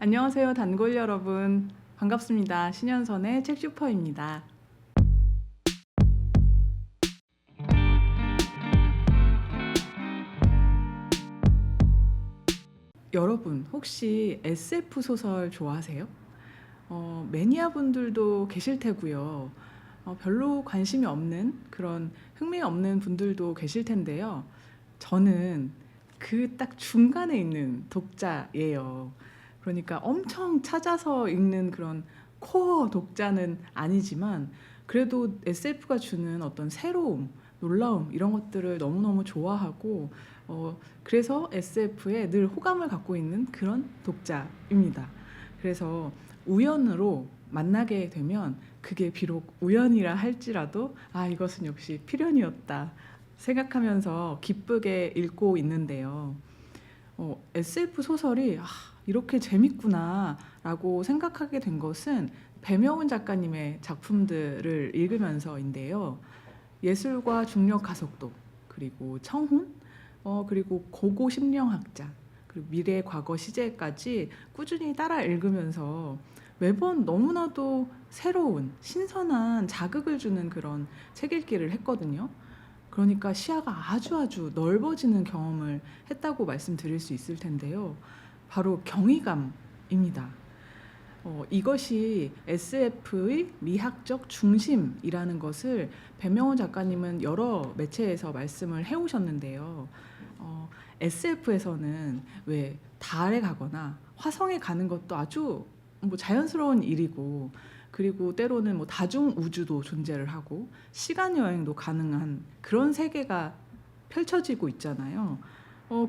안녕하세요, 단골 여러분. 반갑습니다. 신현선의 책슈퍼입니다. 여러분, 혹시 SF 소설 좋아하세요? 매니아 분들도 계실 테고요. 별로 관심이 없는 그런 흥미 없는 분들도 계실 텐데요. 저는 그 딱 중간에 있는 독자예요. 그러니까 엄청 찾아서 읽는 그런 코어 독자는 아니지만 그래도 SF가 주는 어떤 새로움, 놀라움 이런 것들을 너무너무 좋아하고 그래서 SF에 늘 호감을 갖고 있는 그런 독자입니다. 그래서 우연으로 만나게 되면 그게 비록 우연이라 할지라도 이것은 역시 필연이었다 생각하면서 기쁘게 읽고 있는데요. SF 소설이 이렇게 재밌구나 라고 생각하게 된 것은 배명훈 작가님의 작품들을 읽으면서인데요. 예술과 중력 가속도, 그리고 청혼, 그리고 고고 심령학자, 그리고 미래 과거 시제까지 꾸준히 따라 읽으면서 매번 너무나도 새로운 신선한 자극을 주는 그런 책 읽기를 했거든요. 그러니까 시야가 아주 넓어지는 경험을 했다고 말씀드릴 수 있을 텐데요. 바로 경이감입니다. 이것이 SF의 미학적 중심이라는 것을 배명호 작가님은 여러 매체에서 말씀을 해오셨는데요. SF에서는 왜 달에 가거나 화성에 가는 것도 아주 자연스러운 일이고, 그리고 때로는 다중 우주도 존재를 하고 시간 여행도 가능한 그런 세계가 펼쳐지고 있잖아요.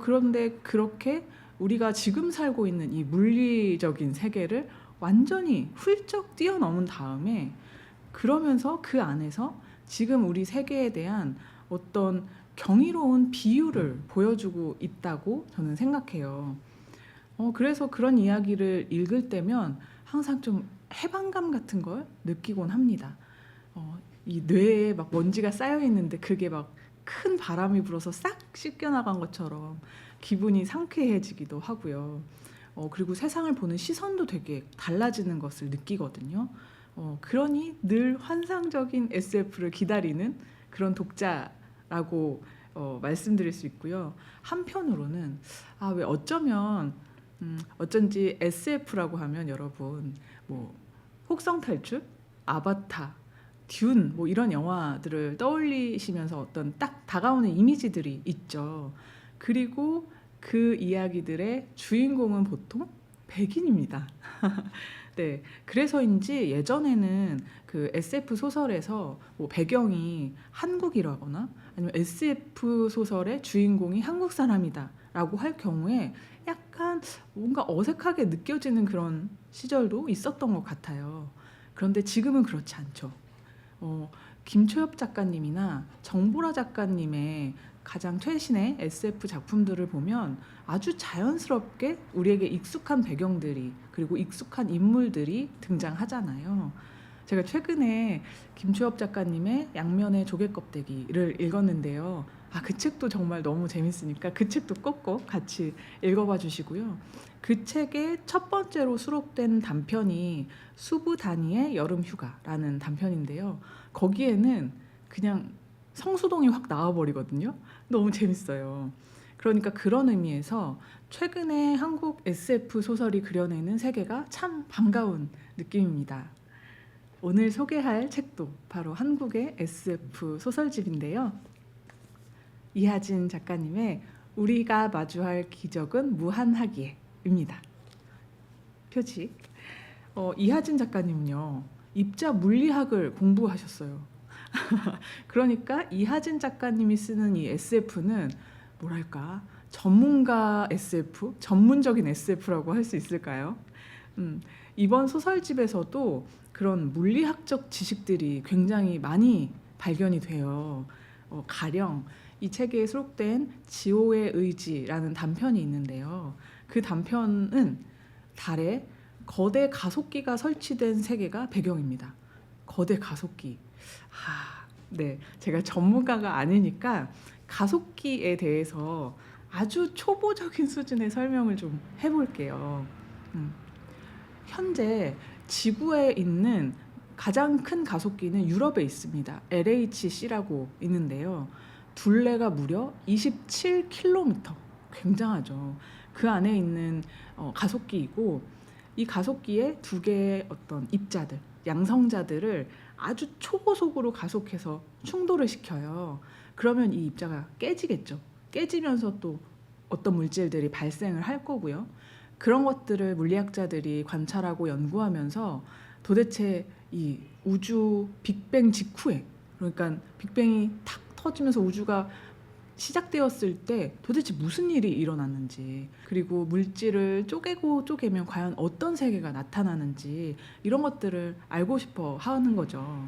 그런데 그렇게 우리가 지금 살고 있는 이 물리적인 세계를 완전히 훌쩍 뛰어넘은 다음에 그러면서 그 안에서 지금 우리 세계에 대한 어떤 경이로운 비유를 보여주고 있다고 저는 생각해요. 그래서 그런 이야기를 읽을 때면 항상 좀 해방감 같은 걸 느끼곤 합니다. 이 뇌에 막 먼지가 쌓여 있는데 그게 막 큰 바람이 불어서 싹 씻겨나간 것처럼 기분이 상쾌해지기도 하고요. 그리고 세상을 보는 시선도 되게 달라지는 것을 느끼거든요. 그러니 늘 환상적인 SF를 기다리는 그런 독자라고 말씀드릴 수 있고요. 한편으로는 왜 어쩐지 SF라고 하면 여러분 혹성 탈출, 아바타, 듄 이런 영화들을 떠올리시면서 어떤 딱 다가오는 이미지들이 있죠. 그리고 그 이야기들의 주인공은 보통 백인입니다. 네, 그래서인지 예전에는 그 SF 소설에서 배경이 한국이라거나 아니면 SF 소설의 주인공이 한국 사람이다라고 할 경우에 약간 뭔가 어색하게 느껴지는 그런 시절도 있었던 것 같아요. 그런데 지금은 그렇지 않죠. 김초엽 작가님이나 정보라 작가님의 가장 최신의 SF 작품들을 보면 아주 자연스럽게 우리에게 익숙한 배경들이 그리고 익숙한 인물들이 등장하잖아요. 제가 최근에 김초엽 작가님의 양면의 조개껍데기를 읽었는데요. 그 책도 정말 너무 재밌으니까 그 책도 꼭꼭 같이 읽어봐 주시고요. 그 책의 첫 번째로 수록된 단편이 수부 다니의 여름휴가라는 단편인데요. 거기에는 그냥 성수동이 확 나와버리거든요. 너무 재밌어요. 그러니까 그런 의미에서 최근에 한국 SF 소설이 그려내는 세계가 참 반가운 느낌입니다. 오늘 소개할 책도 바로 한국의 SF 소설집인데요. 이하진 작가님의 우리가 마주할 기적은 무한하기에입니다. 표지. 이하진 작가님은요, 입자 물리학을 공부하셨어요. 그러니까 이하진 작가님이 쓰는 이 SF는 뭐랄까 전문가 SF, 전문적인 SF라고 할 수 있을까요? 이번 소설집에서도 그런 물리학적 지식들이 굉장히 많이 발견이 돼요. 가령 이 책에 수록된 지오의 의지라는 단편이 있는데요. 그 단편은 달에 거대 가속기가 설치된 세계가 배경입니다. 거대 가속기. 네, 제가 전문가가 아니니까 가속기에 대해서 아주 초보적인 수준의 설명을 좀 해볼게요. 현재 지구에 있는 가장 큰 가속기는 유럽에 있습니다. LHC라고 있는데요. 둘레가 무려 27km. 굉장하죠. 그 안에 있는 가속기이고, 이 가속기에 두 개의 어떤 입자들, 양성자들을 아주 초고속으로 가속해서 충돌을 시켜요. 그러면 이 입자가 깨지겠죠. 깨지면서 또 어떤 물질들이 발생을 할 거고요. 그런 것들을 물리학자들이 관찰하고 연구하면서 도대체 이 우주 빅뱅 직후에, 그러니까 빅뱅이 탁 터지면서 우주가 시작되었을 때 도대체 무슨 일이 일어났는지, 그리고 물질을 쪼개고 쪼개면 과연 어떤 세계가 나타나는지, 이런 것들을 알고 싶어 하는 거죠.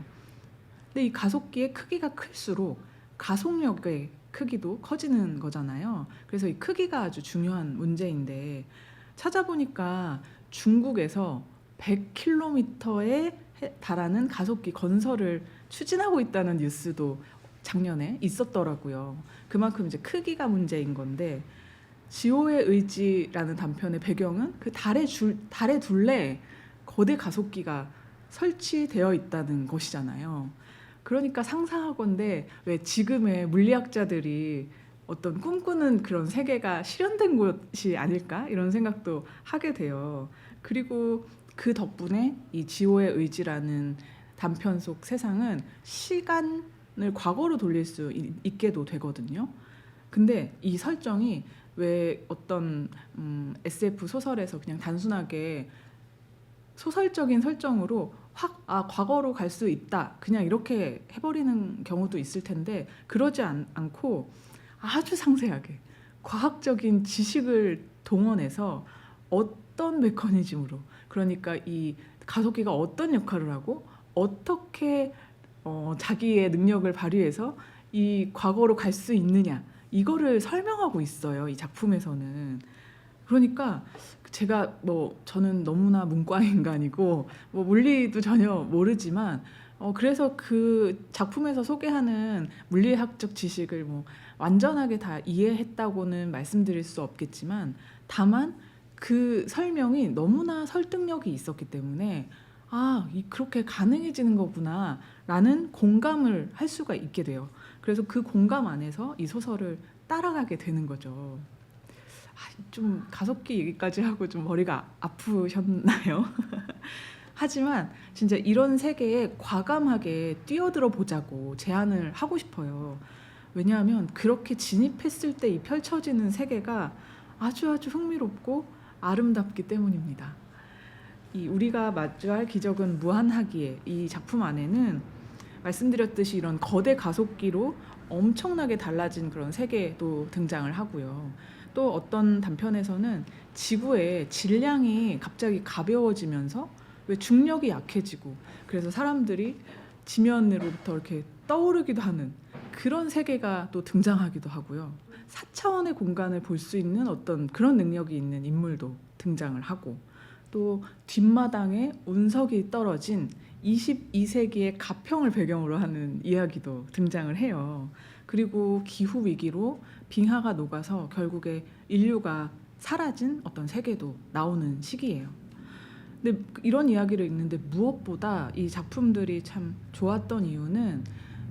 근데 이 가속기의 크기가 클수록 가속력의 크기도 커지는 거잖아요. 그래서 이 크기가 아주 중요한 문제인데, 찾아보니까 중국에서 100km에 달하는 가속기 건설을 추진하고 있다는 뉴스도 작년에 있었더라고요. 그만큼 이제 크기가 문제인 건데, 지오의 의지라는 단편의 배경은 그 달의 둘레에 거대 가속기가 설치되어 있다는 것이잖아요. 그러니까 상상하건대 왜 지금의 물리학자들이 어떤 꿈꾸는 그런 세계가 실현된 곳이 아닐까, 이런 생각도 하게 돼요. 그리고 그 덕분에 이 지오의 의지라는 단편 속 세상은 시간을 과거로 돌릴 수 있게도 되거든요. 근데 이 설정이 왜 어떤 SF 소설에서 그냥 단순하게 소설적인 설정으로 확 과거로 갈 수 있다, 그냥 이렇게 해버리는 경우도 있을 텐데, 그러지 않고 아주 상세하게 과학적인 지식을 동원해서 어떤 메커니즘으로, 그러니까 이 가속기가 어떤 역할을 하고 어떻게 자기의 능력을 발휘해서 이 과거로 갈 수 있느냐, 이거를 설명하고 있어요, 이 작품에서는. 그러니까 제가 저는 너무나 문과 인간이고 물리도 전혀 모르지만, 그래서 그 작품에서 소개하는 물리학적 지식을 완전하게 다 이해했다고는 말씀드릴 수 없겠지만, 다만 그 설명이 너무나 설득력이 있었기 때문에 그렇게 가능해지는 거구나 라는 공감을 할 수가 있게 돼요. 그래서 그 공감 안에서 이 소설을 따라가게 되는 거죠. 좀 가속기 얘기까지 하고 좀 머리가 아프셨나요? 하지만 진짜 이런 세계에 과감하게 뛰어들어 보자고 제안을 하고 싶어요. 왜냐하면 그렇게 진입했을 때 이 펼쳐지는 세계가 아주 흥미롭고 아름답기 때문입니다. 이 우리가 마주할 기적은 무한하기에, 이 작품 안에는 말씀드렸듯이 이런 거대 가속기로 엄청나게 달라진 그런 세계도 등장을 하고요. 또 어떤 단편에서는 지구의 질량이 갑자기 가벼워지면서 왜 중력이 약해지고, 그래서 사람들이 지면으로부터 이렇게 떠오르기도 하는 그런 세계가 또 등장하기도 하고요. 4차원의 공간을 볼 수 있는 어떤 그런 능력이 있는 인물도 등장을 하고, 또 뒷마당에 운석이 떨어진 22세기의 가평을 배경으로 하는 이야기도 등장을 해요. 그리고 기후 위기로 빙하가 녹아서 결국에 인류가 사라진 어떤 세계도 나오는 시기예요. 근데 이런 이야기를 읽는데 무엇보다 이 작품들이 참 좋았던 이유는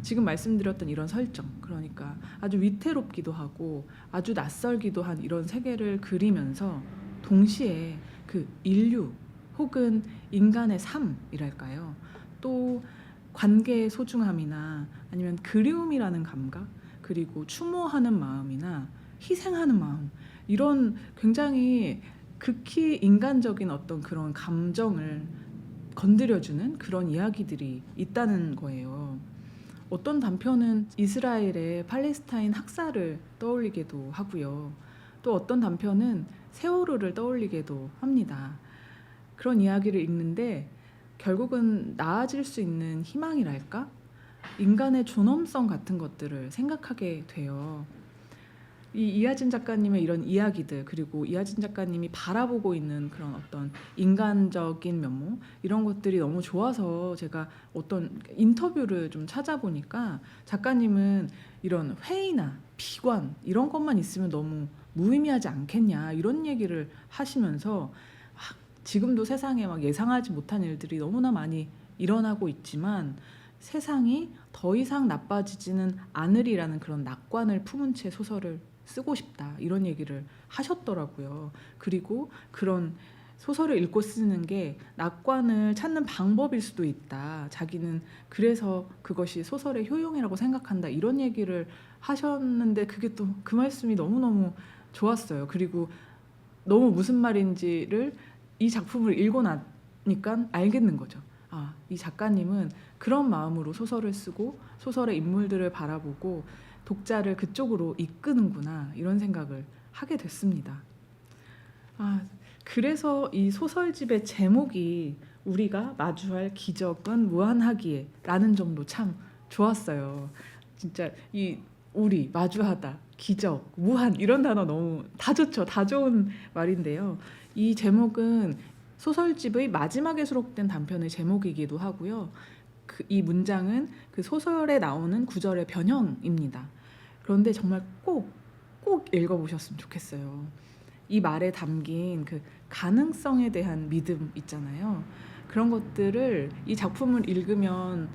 지금 말씀드렸던 이런 설정, 그러니까 아주 위태롭기도 하고 아주 낯설기도 한 이런 세계를 그리면서 동시에 그 인류 혹은 인간의 삶이랄까요, 또 관계의 소중함이나 아니면 그리움이라는 감각, 그리고 추모하는 마음이나 희생하는 마음, 이런 굉장히 극히 인간적인 어떤 그런 감정을 건드려주는 그런 이야기들이 있다는 거예요. 어떤 단편은 이스라엘의 팔레스타인 학살을 떠올리게도 하고요. 또 어떤 단편은 세월호를 떠올리게도 합니다. 그런 이야기를 읽는데 결국은 나아질 수 있는 희망이랄까? 인간의 존엄성 같은 것들을 생각하게 돼요. 이 이하진 작가님의 이런 이야기들, 그리고 이하진 작가님이 바라보고 있는 그런 어떤 인간적인 면모, 이런 것들이 너무 좋아서 제가 어떤 인터뷰를 좀 찾아보니까 작가님은 이런 회의나 비관 이런 것만 있으면 너무 무의미하지 않겠냐, 이런 얘기를 하시면서 지금도 세상에 막 예상하지 못한 일들이 너무나 많이 일어나고 있지만 세상이 더 이상 나빠지지는 않으리라는 그런 낙관을 품은 채 소설을 쓰고 싶다 이런 얘기를 하셨더라고요. 그리고 그런 소설을 읽고 쓰는 게 낙관을 찾는 방법일 수도 있다. 자기는 그래서 그것이 소설의 효용이라고 생각한다. 이런 얘기를 하셨는데 그게 또 그 말씀이 너무너무 좋았어요. 그리고 너무 무슨 말인지를 이 작품을 읽고 나니까 알겠는 거죠. 아, 이 작가님은 그런 마음으로 소설을 쓰고 소설의 인물들을 바라보고 독자를 그쪽으로 이끄는구나 이런 생각을 하게 됐습니다. 아, 그래서 이 소설집의 제목이 우리가 마주할 기적은 무한하기에 라는 점도 참 좋았어요. 진짜 이 우리, 마주하다, 기적, 무한 이런 단어 너무 다 좋죠. 다 좋은 말인데요. 이 제목은 소설집의 마지막에 수록된 단편의 제목이기도 하고요. 이 문장은 그 소설에 나오는 구절의 변형입니다. 그런데 정말 꼭 읽어보셨으면 좋겠어요. 이 말에 담긴 그 가능성에 대한 믿음 있잖아요. 그런 것들을 이 작품을 읽으면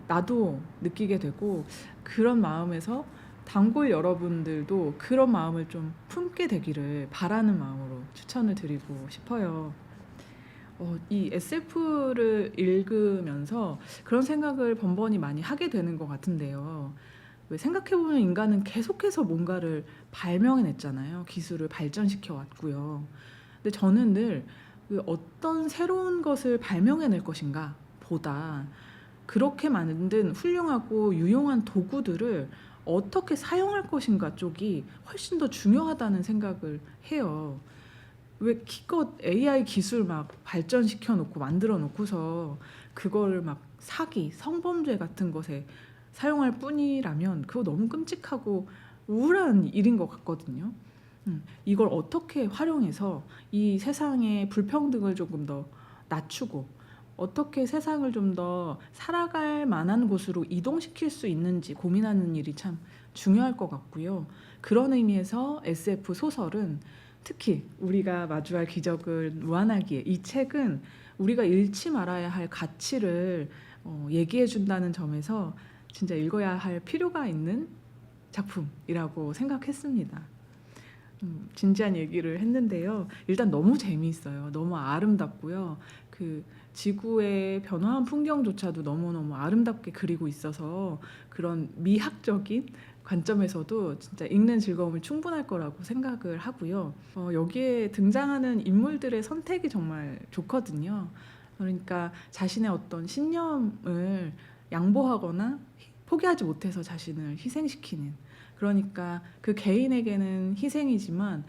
나도 느끼게 되고 그런 마음에서 단골 여러분들도 그런 마음을 좀 품게 되기를 바라는 마음으로 추천을 드리고 싶어요. 이 SF를 읽으면서 그런 생각을 번번이 많이 하게 되는 것 같은데요. 왜 생각해보면 인간은 계속해서 뭔가를 발명해냈잖아요. 기술을 발전시켜 왔고요. 근데 저는 늘 그 어떤 새로운 것을 발명해낼 것인가 보다 그렇게 만든 훌륭하고 유용한 도구들을 어떻게 사용할 것인가 쪽이 훨씬 더 중요하다는 생각을 해요. 왜 기껏 AI 기술 막 발전시켜 놓고 만들어 놓고서 그거를 막 사기, 성범죄 같은 것에 사용할 뿐이라면 그거 너무 끔찍하고 우울한 일인 것 같거든요. 이걸 어떻게 활용해서 이 세상의 불평등을 조금 더 낮추고 어떻게 세상을 좀 더 살아갈 만한 곳으로 이동시킬 수 있는지 고민하는 일이 참 중요할 것 같고요. 그런 의미에서 SF 소설은 특히 우리가 마주할 기적을 무한하기에 이 책은 우리가 잃지 말아야 할 가치를 얘기해 준다는 점에서 진짜 읽어야 할 필요가 있는 작품이라고 생각했습니다. 진지한 얘기를 했는데요. 일단 너무 재미있어요. 너무 아름답고요. 그 지구의 변화한 풍경조차도 너무너무 아름답게 그리고 있어서 그런 미학적인 관점에서도 진짜 읽는 즐거움이 충분할 거라고 생각을 하고요. 여기에 등장하는 인물들의 선택이 정말 좋거든요. 그러니까 자신의 어떤 신념을 양보하거나 포기하지 못해서 자신을 희생시키는 그러니까 그 개인에게는 희생이지만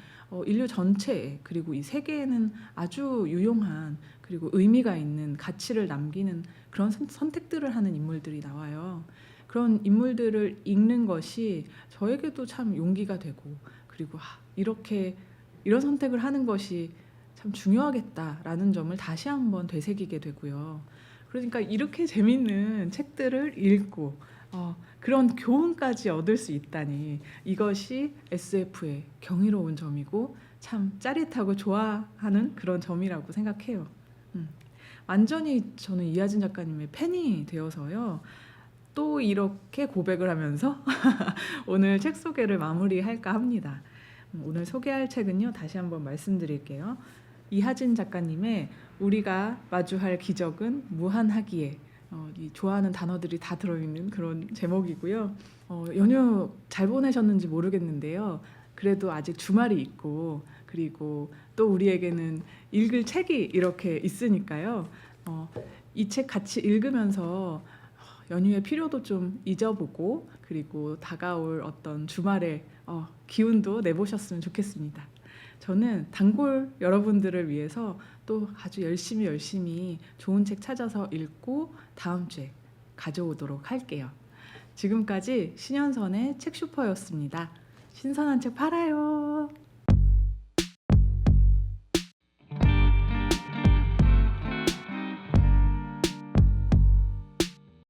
인류 전체에 그리고 이 세계에는 아주 유용한 그리고 의미가 있는 가치를 남기는 그런 선택들을 하는 인물들이 나와요. 그런 인물들을 읽는 것이 저에게도 참 용기가 되고 그리고 이렇게 이런 선택을 하는 것이 참 중요하겠다라는 점을 다시 한번 되새기게 되고요. 그러니까 이렇게 재밌는 책들을 읽고 그런 교훈까지 얻을 수 있다니 이것이 SF의 경이로운 점이고 참 짜릿하고 좋아하는 그런 점이라고 생각해요. 완전히 저는 이하진 작가님의 팬이 되어서요. 또 이렇게 고백을 하면서 오늘 책 소개를 마무리할까 합니다. 오늘 소개할 책은요. 다시 한번 말씀드릴게요. 이하진 작가님의 우리가 마주할 기적은 무한하기에 이 좋아하는 단어들이 다 들어있는 그런 제목이고요. 연휴 잘 보내셨는지 모르겠는데요. 그래도 아직 주말이 있고 그리고 또 우리에게는 읽을 책이 이렇게 있으니까요. 이 책 같이 읽으면서 연휴의 피로도 좀 잊어보고 그리고 다가올 어떤 주말의 기운도 내보셨으면 좋겠습니다. 저는 단골 여러분들을 위해서 또 아주 열심히 좋은 책 찾아서 읽고 다음 주에 가져오도록 할게요. 지금까지 신현선의 책슈퍼였습니다. 신선한 책 팔아요.